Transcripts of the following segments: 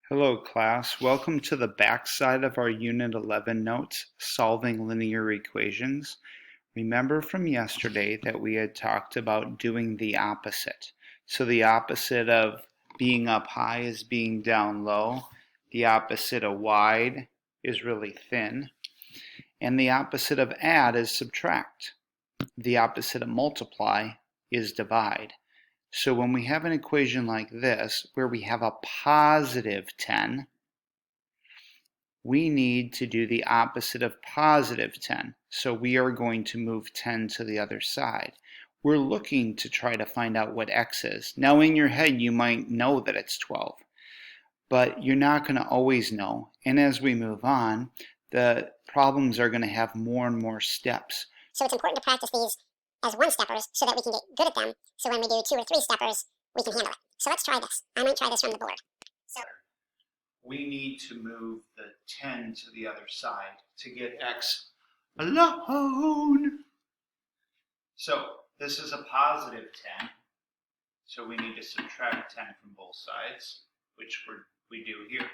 Hello class, welcome to the backside of our Unit 11 notes, Solving Linear Equations. Remember from yesterday that we had talked about doing the opposite. So the opposite of being up high is being down low. The opposite of wide is really thin. And the opposite of add is subtract. The opposite of multiply is divide. So when we have an equation like this, where we have a positive 10, we need to do the opposite of positive 10. So we are going to move 10 to the other side. We're looking to try to find out what x is. Now in your head you might know that it's 12, but you're not going to always know. And as we move on, the problems are going to have more and more steps. So it's important to practice these as one-steppers so that we can get good at them. So when we do two or three-steppers, we can handle it. So let's try this. I might try this from the board. So we need to move the 10 to the other side to get x alone. So this is a positive 10. So we need to subtract 10 from both sides, which we do here.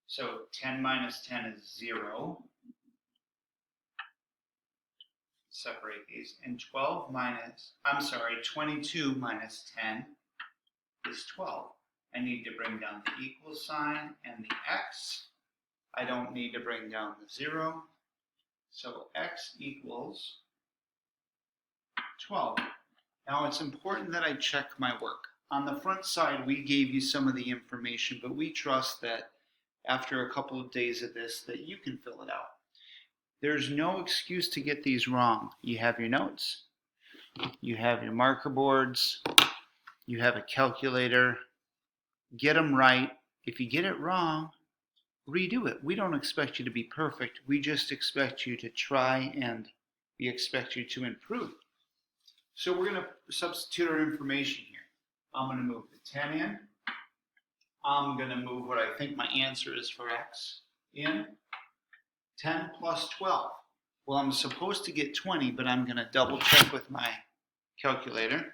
So 10 minus 10 is 0. Separate these. And 22 minus 10 is 12. I need to bring down the equal sign and the x. I don't need to bring down the 0. So x equals 12. Now it's important that I check my work. On the front side, we gave you some of the information, but we trust that after a couple of days of this, that you can fill it out. There's no excuse to get these wrong. You have your notes, you have your marker boards, you have a calculator. Get them right. If you get it wrong, redo it. We don't expect you to be perfect. We just expect you to try, and we expect you to improve. So we're going to substitute our information here. I'm going to move the 10 in. I'm going to move what I think my answer is for x in. 10 plus 12. Well, I'm supposed to get 20, but I'm going to double check with my calculator.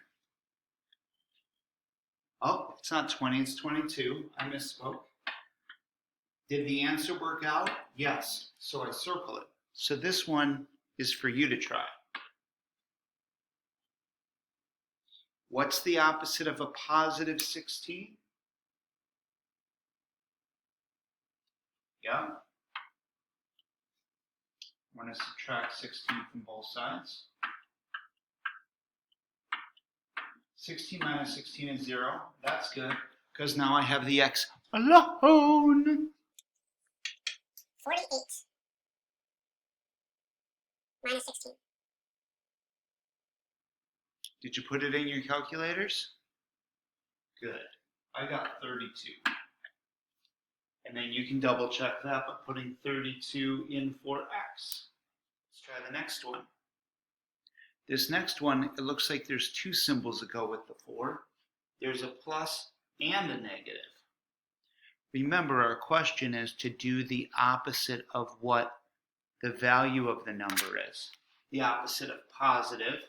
Oh, it's not 20, it's 22. I misspoke. Did the answer work out? Yes. So I circle it. So this one is for you to try. What's the opposite of a positive 16? Yeah. I'm going to subtract 16 from both sides. 16 minus 16 is 0. That's good, because now I have the x alone. 48 minus 16. Did you put it in your calculators? Good. I got 32. And then you can double check that by putting 32 in for x. Let's try the next one. This next one, it looks like there's two symbols that go with the 4. There's a plus and a negative. Remember, our question is to do the opposite of what the value of the number is. The opposite of positive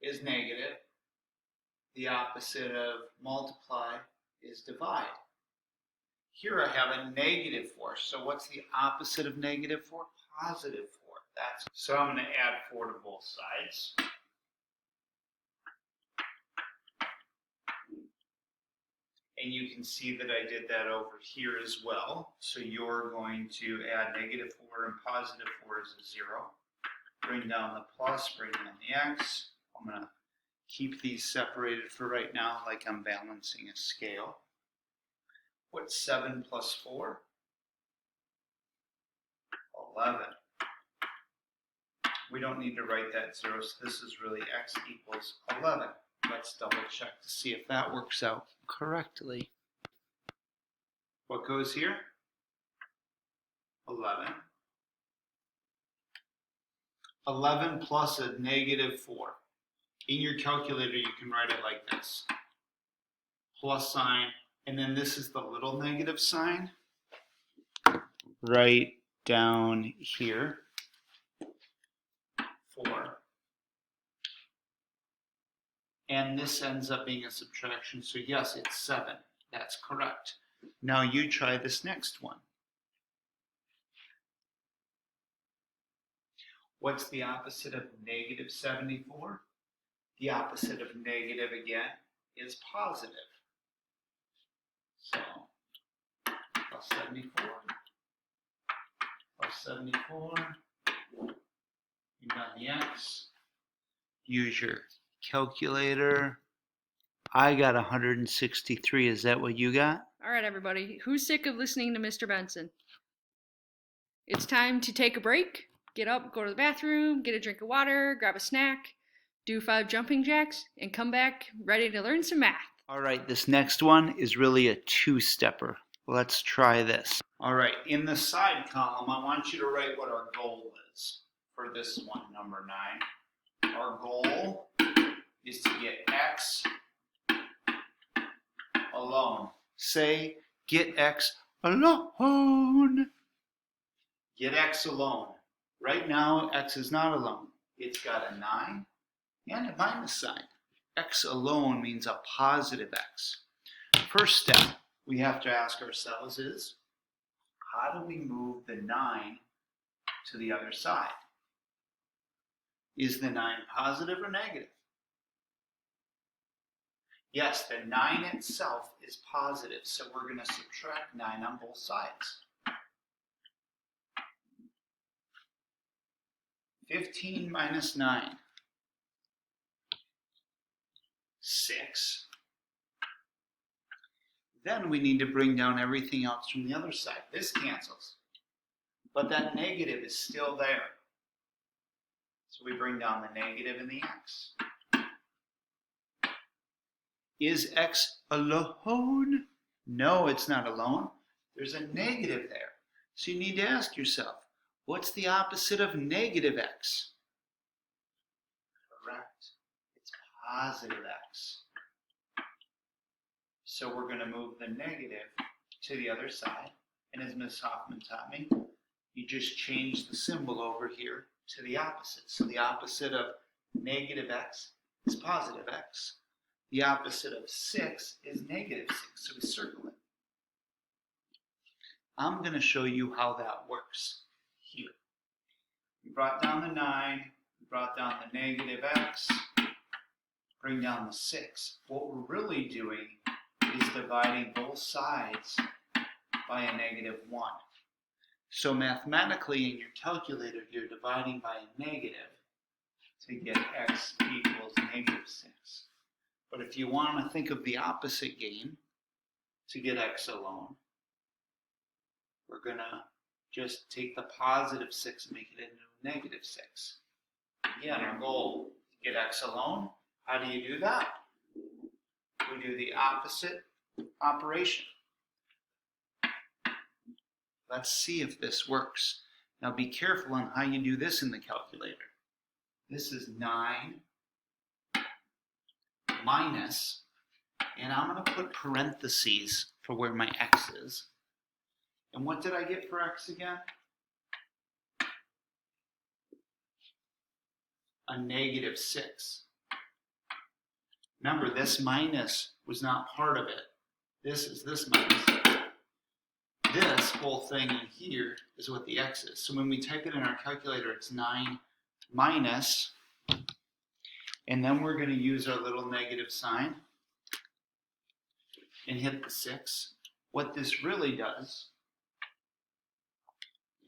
is negative. The opposite of multiply is divide. Here I have a negative 4. So what's the opposite of negative 4? Positive 4. So I'm going to add 4 to both sides. And you can see that I did that over here as well. So you're going to add negative 4 and positive 4 is a 0. Bring down the plus, bring down the x. I'm going to keep these separated for right now like I'm balancing a scale. What's 7 plus 4? 11. We don't need to write that 0, so this is really x equals 11. Let's double check to see if that works out correctly. What goes here? 11. 11 plus a negative 4. In your calculator, you can write it like this. Plus sign, and then this is the little negative sign. Right down here. 4. And this ends up being a subtraction, so yes, it's 7. That's correct. Now you try this next one. What's the opposite of negative 74? The opposite of negative again is positive. So plus 74, plus 74, you've done the x. Use your calculator. I got 163. Is that what you got? All right, everybody. Who's sick of listening to Mr. Benson? It's time to take a break. Get up, go to the bathroom, get a drink of water, grab a snack, do 5 jumping jacks, and come back ready to learn some math. All right, this next one is really a two-stepper. Let's try this. All right, in the side column, I want you to write what our goal is for this one, number 9. Our goal is to get x alone. Say, get x alone. Get x alone. Right now, x is not alone. It's got a 9 and a minus sign. X alone means a positive x. First step we have to ask ourselves is, how do we move the 9 to the other side? Is the 9 positive or negative? Yes, the 9 itself is positive, so we're going to subtract 9 on both sides. 15 minus 9. 6. Then we need to bring down everything else from the other side. This cancels. But that negative is still there. So we bring down the negative and the x. Is x alone? No, it's not alone. There's a negative there. So you need to ask yourself, what's the opposite of negative x? Correct. It's positive x. So we're going to move the negative to the other side. And as Ms. Hoffman taught me, you just change the symbol over here to the opposite. So the opposite of negative x is positive x. The opposite of 6 is negative 6. So we circle it. I'm going to show you how that works here. We brought down the 9. We brought down the negative x. Bring down the 6. What we're really doing is dividing both sides by a negative 1. So mathematically in your calculator, you're dividing by a negative to get x equals negative 6. But if you want to think of the opposite game to get x alone, we're going to just take the positive 6 and make it into a negative 6. Again, our goal is to get x alone. How do you do that? We do the opposite operation. Let's see if this works. Now be careful on how you do this in the calculator. This is 9 minus, and I'm going to put parentheses for where my x is. And what did I get for x again? A negative 6. Remember, this minus was not part of it. This is this minus. This whole thing in here is what the x is. So when we type it in our calculator, it's 9 minus, and then we're going to use our little negative sign and hit the 6. What this really does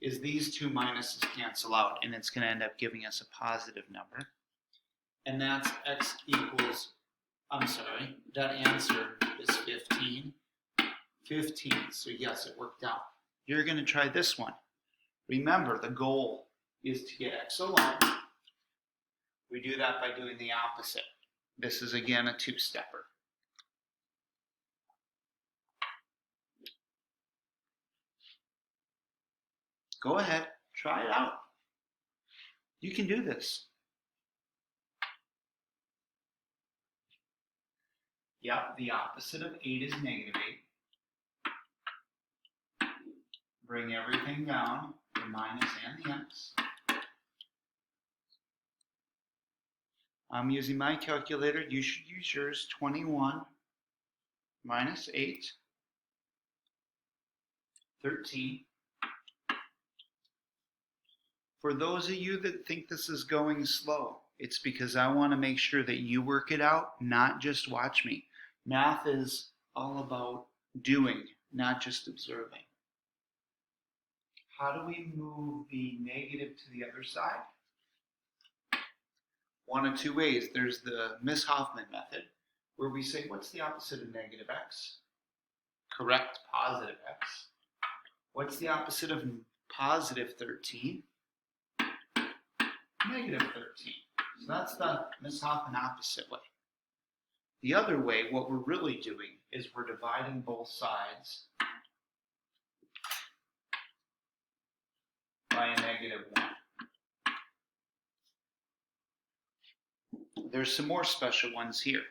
is these two minuses cancel out, and it's going to end up giving us a positive number. And that's x equals, that answer is 15. 15, so yes, it worked out. You're going to try this one. Remember, the goal is to get x alone. We do that by doing the opposite. This is again a two-stepper. Go ahead, try it out. You can do this. Yep, the opposite of 8 is negative 8. Bring everything down, the minus and the x. I'm using my calculator. You should use yours. 21 minus 8, 13. For those of you that think this is going slow, it's because I want to make sure that you work it out, not just watch me. Math is all about doing, not just observing. How do we move the negative to the other side? One of two ways. There's the Miss Hoffman method, where we say, what's the opposite of negative x? Correct, positive x. What's the opposite of positive 13? Negative 13. So that's the Miss Hoffman opposite way. The other way, what we're really doing is we're dividing both sides by a negative 1. There's some more special ones here.